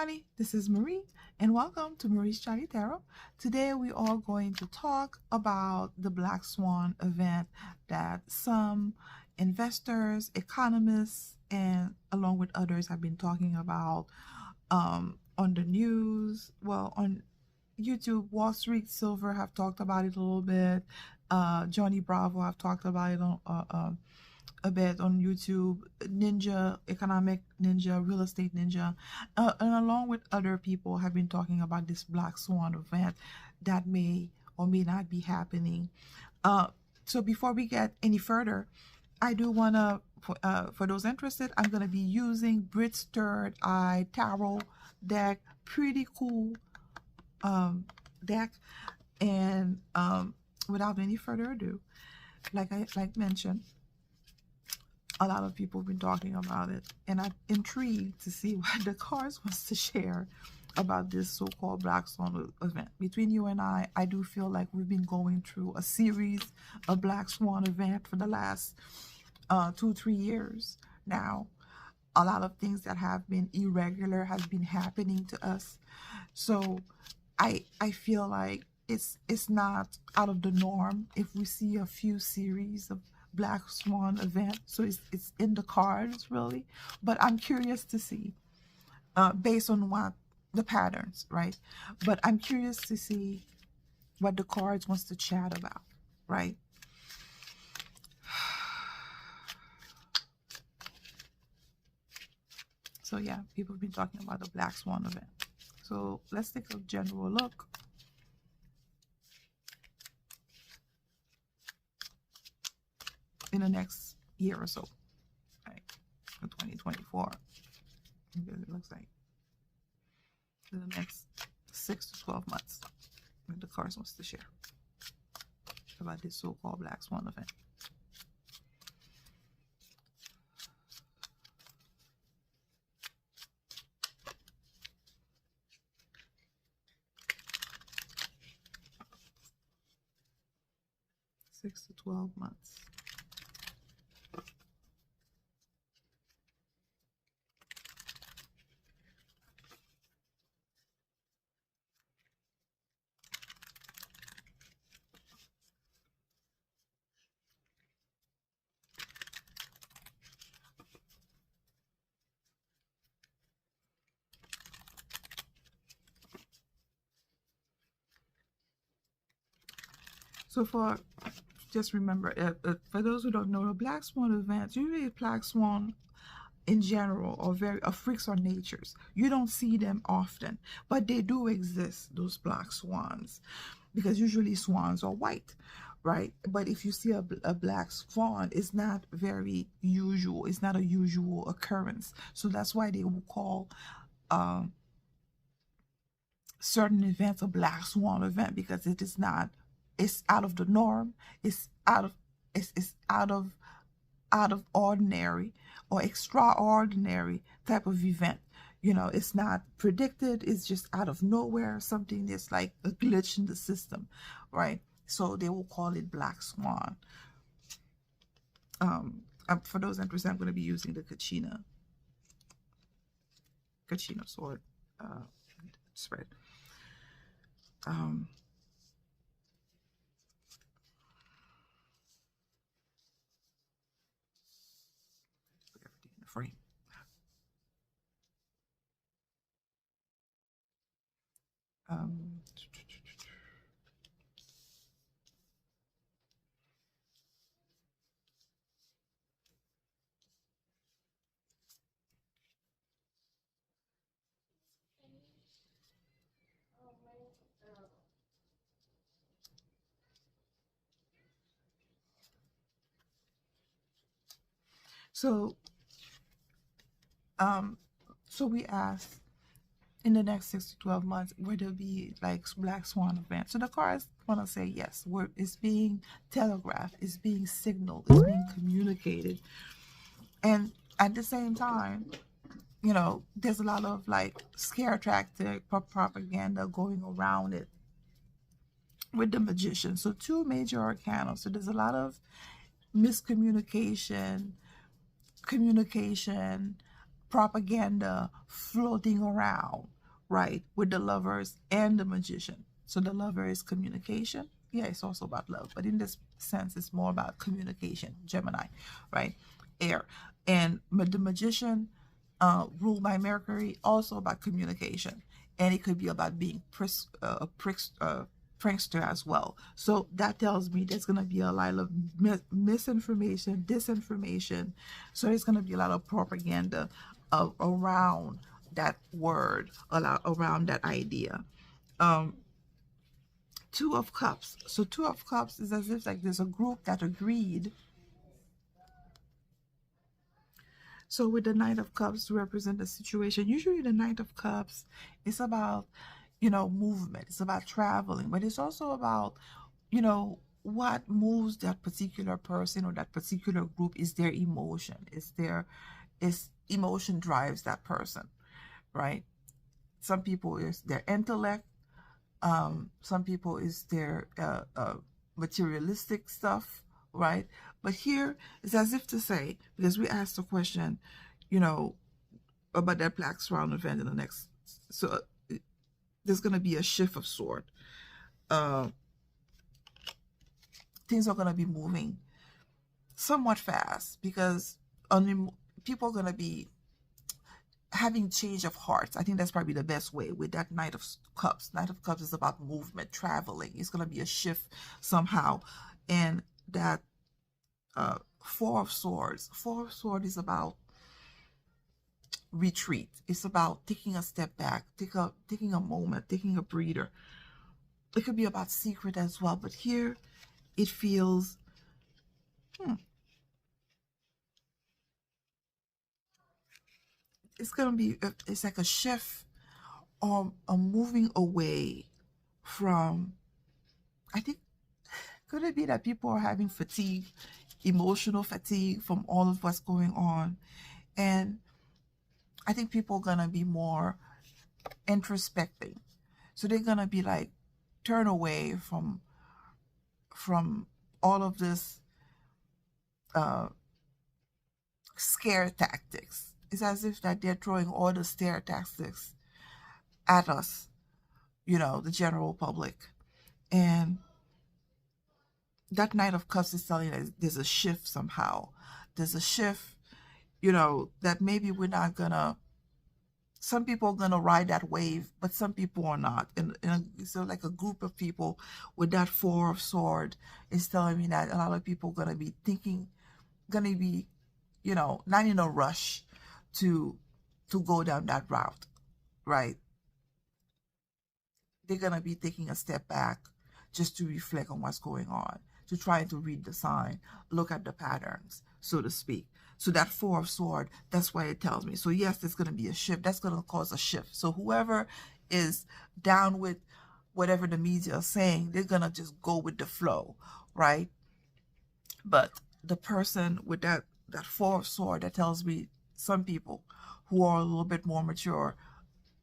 everybody, this is Marie and welcome to Marie's Chatty Tarot. Today we are going to talk about the Black Swan event that some investors, economists, and along with others have been talking about on the news. Well, on YouTube, Wall Street Silver have talked about it a little bit. Johnny Bravo have talked about it on a bit on YouTube, Ninja, Economic Ninja, Real Estate Ninja, and along with other people have been talking about this Black Swan event that may or may not be happening. So before we get any further, I do want to, for those interested, I'm going to be using Brit's Third Eye Tarot deck. Pretty cool deck. And without any further ado, like I mentioned, a lot of people have been talking about it, and I'm intrigued to see what the cards wants to share about this so-called Black Swan event. Between you and I do feel like we've been going through a series of Black Swan event for the last 2-3 years now. A lot of things that have been irregular has been happening to us, so I feel like it's not out of the norm if we see a few series of Black Swan event. So it's in the cards really, but I'm curious to see based on what the patterns, right? But I'm curious to see what the cards wants to chat about, right? So yeah, people have been talking about the Black Swan event. So let's take a general look. In the next year or so, right? For 2024, because it looks like in the next 6 to 12 months, what the cards wants to share about this so-called Black Swan event. Six to 12 months. So just remember, for those who don't know, the Black Swan events, usually Black Swan in general are freaks or natures. You don't see them often, but they do exist, those Black Swans, because usually swans are white, right? But if you see a Black Swan, it's not very usual. It's not a usual occurrence. So that's why they will call certain events a Black Swan event, because it is not. It's out of the norm. It's out of ordinary or extraordinary type of event. You know, it's not predicted. It's just out of nowhere. Something that's like a glitch in the system, right? So they will call it Black Swan. For those interested, I'm going to be using the Kachina sword spread. Frame. So we asked, in the next 6 to 12 months, will there be like Black Swan events? So the cards want to say yes, it's being telegraphed, it's being signaled, it's being communicated. And at the same time, you know, there's a lot of like scare tactic propaganda going around it with the Magician. So 2 major arcana. So there's a lot of miscommunication, communication, propaganda floating around, right, with the lovers and the magician. So the lover is communication. Yeah, it's also about love, but in this sense, it's more about communication. Gemini, right? Air. And the magician, ruled by Mercury, also about communication. And it could be about being a prankster as well. So that tells me there's going to be a lot of misinformation, disinformation. So there's going to be a lot of propaganda around that word, around that idea. Two of Cups. So Two of Cups is as if like there's a group that agreed. So with the Knight of Cups to represent the situation, usually the Knight of Cups is about, movement. It's about traveling, but it's also about, what moves that particular person or that particular group is their emotion. Is emotion drives that person, right? Some people is their intellect. Some people is their materialistic stuff, right? But here it's as if to say, because we asked the question, about that Black Swan event in the next, so there's going to be a shift of sort. Things are going to be moving somewhat fast because people are going to be having change of hearts. I think that's probably the best way with that Knight of Cups. Knight of Cups is about movement, traveling. It's going to be a shift somehow. And that Four of Swords. Four of Swords is about retreat. It's about taking a step back, taking a moment, taking a breather. It could be about secret as well, but here it feels it's gonna be, it's like a shift or a moving away from, I think, could it be that people are having fatigue, emotional fatigue from all of what's going on? And I think people are gonna be more introspecting. So they're gonna be like, turn away from all of this scare tactics. It's as if that they're throwing all the scare tactics at us, the general public. And that Knight of Cups is telling us there's a shift somehow. There's a shift, that maybe we're not gonna, some people are gonna ride that wave, but some people are not. And so like a group of people with that Four of Swords is telling me that a lot of people are gonna be thinking, gonna be, not in a rush to go down that route, right? They're gonna be taking a step back just to reflect on what's going on, to try to read the sign, look at the patterns, so to speak. So that Four of Swords, that's why it tells me. So yes, there's gonna be a shift. That's gonna cause a shift. So whoever is down with whatever the media is saying, they're gonna just go with the flow, right? But the person with that Four of Swords, that tells me some people who are a little bit more mature,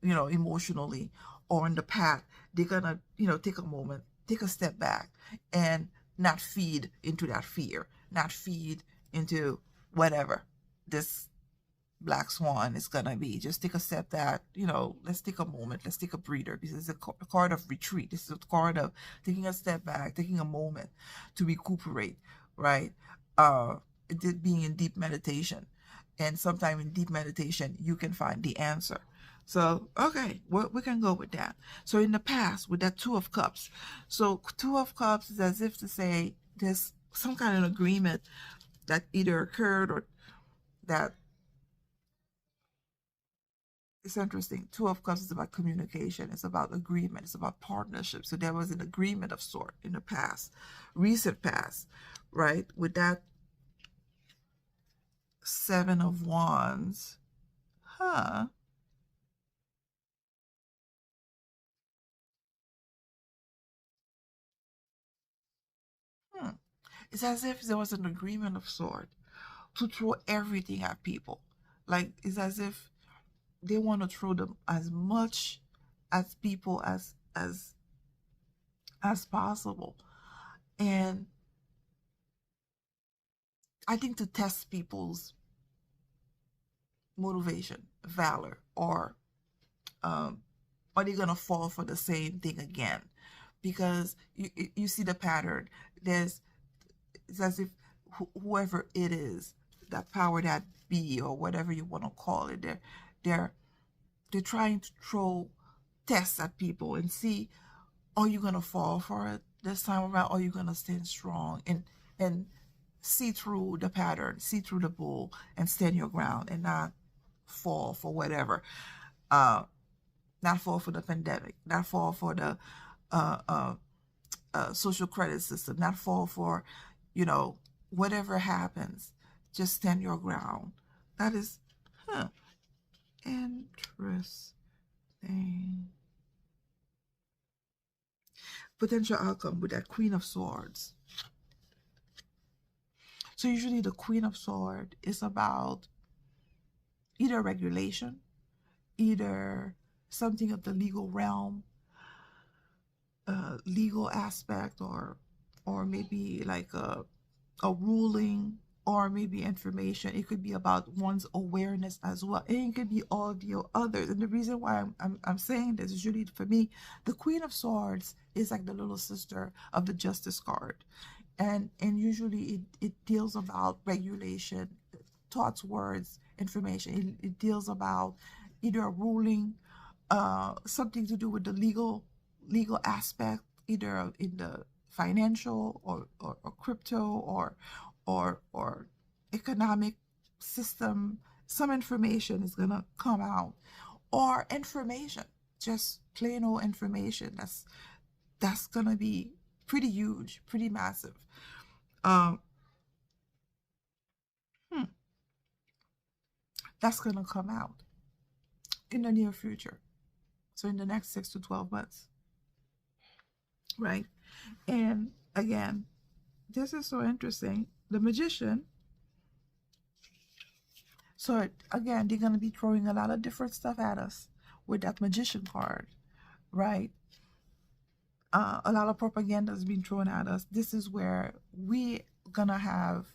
emotionally or in the path, they're gonna, take a moment, take a step back and not feed into that fear, not feed into whatever this Black Swan is gonna be. Just take a step back, let's take a moment, let's take a breather, because it's a card of retreat. This is a card of taking a step back, taking a moment to recuperate, right? It being in deep meditation. And sometime in deep meditation, you can find the answer. So, okay, we can go with that. So in the past, with that Two of Cups, so Two of Cups is as if to say there's some kind of agreement that either occurred or that, it's interesting. Two of Cups is about communication. It's about agreement. It's about partnership. So there was an agreement of sort in the past, recent past, right? With that Seven of Wands, huh? It's as if there was an agreement of sort to throw everything at people. Like, it's as if they want to throw them as much as people as possible. And I think to test people's motivation, valor, or are they gonna fall for the same thing again? Because you see the pattern. It's as if whoever it is, that power that be, or whatever you want to call it, they're they're trying to throw tests at people and see, are you gonna fall for it this time around? Or are you gonna stand strong and see through the pattern, see through the bull, and stand your ground and not fall for whatever. Not fall for the pandemic, not fall for the uh, uh, social credit system, not fall for, whatever happens. Just stand your ground. That is, interesting. Potential outcome with that Queen of Swords. So usually the Queen of Swords is about either regulation, either something of the legal realm, legal aspect, or maybe like a ruling, or maybe information. It could be about one's awareness as well, and it could be all of the others. And the reason why I'm saying this is usually, for me, the Queen of Swords is like the little sister of the Justice card, and usually it deals about regulation, thoughts, words, information. It deals about either a ruling, something to do with the legal aspect, either in the financial or crypto or economic system. Some information is gonna come out, or information, just plain old information that's gonna be pretty huge, pretty massive. um that's gonna come out in the near future, so in the next 6 to 12 months, right? And again, this is so interesting. The Magician. So again, they're going to be throwing a lot of different stuff at us with that Magician card, right? A lot of propaganda is being thrown at us. This is where we gonna have,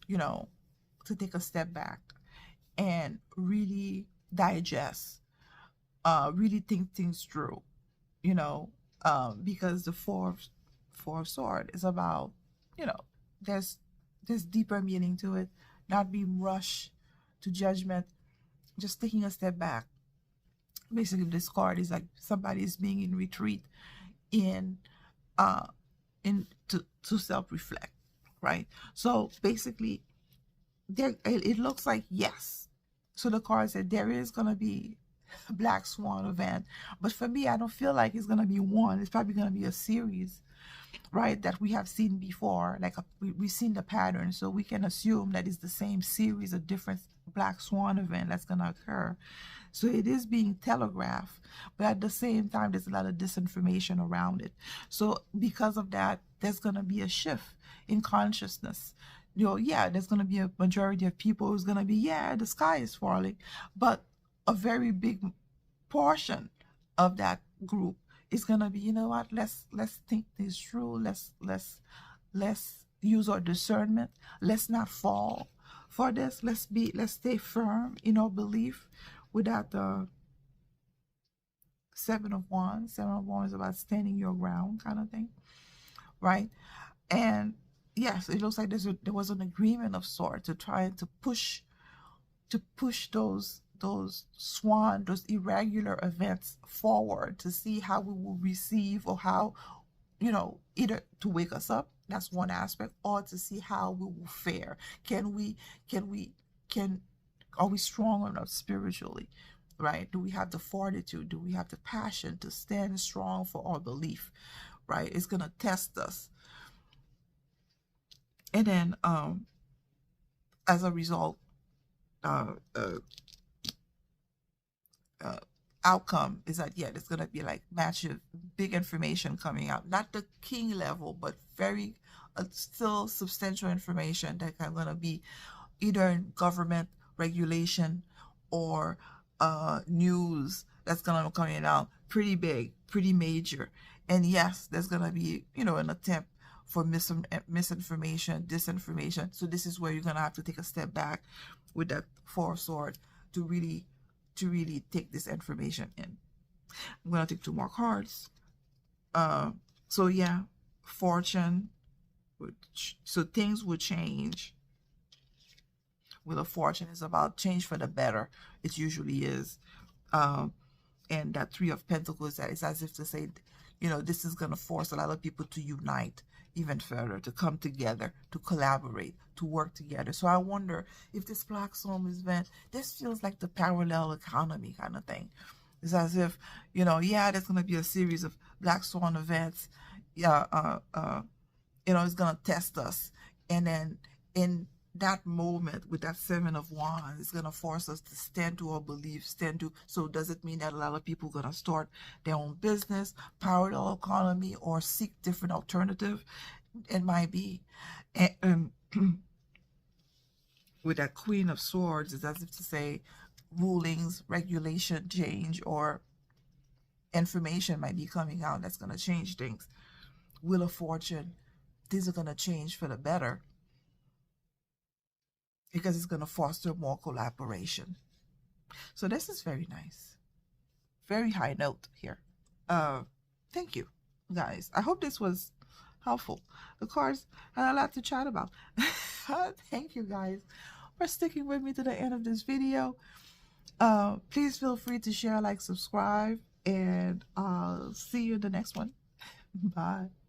to take a step back and really digest, really think things through, because the four of sword is about, there's deeper meaning to it. Not being rushed to judgment, just taking a step back. Basically, this card is like somebody is being in retreat, in to self-reflect, right? So basically, there it looks like yes. So the card said there is gonna be a Black Swan event, but for me, I don't feel like it's gonna be one. It's probably gonna be a series, right, that we have seen before. Like we've seen the pattern, so we can assume that it's the same series of different Black Swan event that's gonna occur. So it is being telegraphed, but at the same time, there's a lot of disinformation around it. So because of that, there's gonna be a shift in consciousness. Yeah, there's gonna be a majority of people who's gonna be, yeah, the sky is falling, but a very big portion of that group is gonna be, you know what, let's think this through. Let's use our discernment. Let's not fall for this. Let's stay firm in our belief. With that, Seven of Wands is about standing your ground, kind of thing, right? And yes, it looks like there was an agreement of sorts to try to push those swan, those irregular events forward, to see how we will receive, or how, either to wake us up, that's one aspect, or to see how we will fare. Are we strong enough spiritually, right? Do we have the fortitude? Do we have the passion to stand strong for our belief, right? It's gonna test us. And then as a result, outcome is that, yeah, there's gonna be like massive big information coming out, not the king level, but very still substantial information that are gonna be either in government regulation or news that's gonna be coming out, pretty big, pretty major. And yes, there's gonna be, an attempt for misinformation, disinformation. So this is where you're gonna have to take a step back with that Four of Swords. to really take this information in. I'm gonna take 2 more cards. So yeah, fortune. So things will change. Wheel of Fortune is about change for the better. It usually is. And that 3 of Pentacles, that is as if to say, you know, this is going to force a lot of people to unite even further, to come together, to collaborate, to work together. So I wonder if this Black Swan event, this feels like the parallel economy kind of thing. It's as if, you know, yeah, there's going to be a series of Black Swan events. Yeah, you know, it's going to test us. And then in that moment with that 7 of Wands, it's going to force us to stand to our beliefs, stand to. So does it mean that a lot of people are going to start their own business, parallel economy, or seek different alternative? It might be. And with that Queen of Swords, it's as if to say rulings, regulation, change, or information might be coming out that's going to change things. Wheel of Fortune, these are going to change for the better, because it's going to foster more collaboration. So this is very nice. Very high note here. Thank you, guys. I hope this was helpful. The cards had a lot to chat about. Thank you, guys, for sticking with me to the end of this video. Please feel free to share, like, subscribe, and I'll see you in the next one. Bye.